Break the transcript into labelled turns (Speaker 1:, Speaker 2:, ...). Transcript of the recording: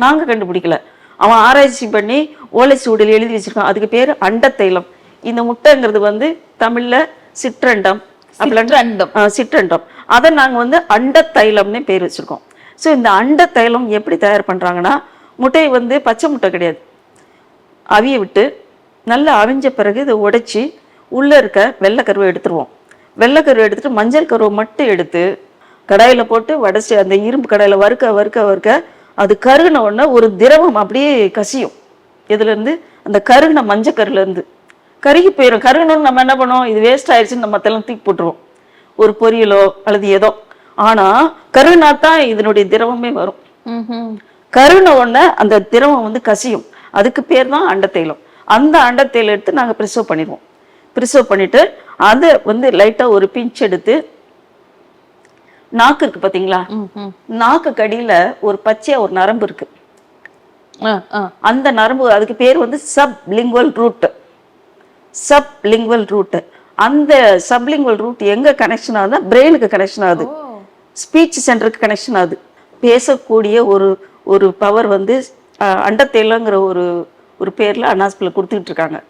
Speaker 1: நாங்கள் கண்டுபிடிக்கல. அவன் ஆராய்ச்சி பண்ணி ஓலை சூடில் எழுதி வச்சிருக்கான். அதுக்கு பேர் அண்ட தைலம். இந்த முட்டைங்கிறது வந்து தமிழில் சிற்றண்டம், சிற்றண்டம். அதை நாங்கள் வந்து அண்ட தைலம்னு பேர் வச்சுருக்கோம். ஸோ இந்த அண்ட தைலம் எப்படி தயார் பண்ணுறாங்கன்னா, முட்டையை வந்து பச்சை முட்டை கிடையாது, அவிய விட்டு நல்லா அவிஞ்ச பிறகு இதை உடைச்சி உள்ளே இருக்க வெள்ளைக்கருவை எடுத்துருவோம். வெள்ளைக்கருவை எடுத்துட்டு மஞ்சள் கருவை மட்டும் எடுத்து கடாயில் போட்டு வடைச்சி அந்த இரும்பு கடாயில் வறுக்க வறுக்க வறுக்க அது கருகின உடனே ஒரு திரவம் அப்படியே கசியும். இதுலேருந்து அந்த கருகின மஞ்சக்கருலேருந்து கருகி போயிடும். கருகணும்னு நம்ம என்ன பண்ணுவோம், இது வேஸ்ட் ஆயிடுச்சுன்னு நம்ம மற்றெல்லாம் தூக்கி போட்டுருவோம், ஒரு பொரியலோ அல்லது ஏதோ. ஆனால் கருகினா தான் இதனுடைய திரவமே வரும். கருகின உடனே அந்த திரவம் வந்து கசியும். அதுக்கு பேர் தான் அண்ட தைலம். அந்த அண்ட தைலம் எடுத்து நாங்கள் ப்ரிசர்வ் பண்ணிடுவோம். ப்ரிசர்வ் பண்ணிட்டு அதை வந்து லைட்டாக ஒரு பிஞ்ச் எடுத்து நாக்கு இருக்கு பாத்தீங்களா, நாக்கு கடியில ஒரு பச்சையா ஒரு நரம்பு இருக்கு. அந்த நரம்பு, அதுக்கு பேர் வந்து சப்லிங்குவல் ரூட். Sublingual root. அந்த சப்லிங்குவல் ரூட் எங்க கனெக்ஷன் ஆகுதுன்னா பிரெயினுக்கு கனெக்ஷன் ஆகுது, ஸ்பீச் சென்டருக்கு கனெக்ஷன் ஆகுது. பேசக்கூடிய ஒரு ஒரு பவர் வந்து அண்டத்தைலங்கிற ஒரு பேர்ல அனாஸ்பில் கொடுத்துட்டு இருக்காங்க.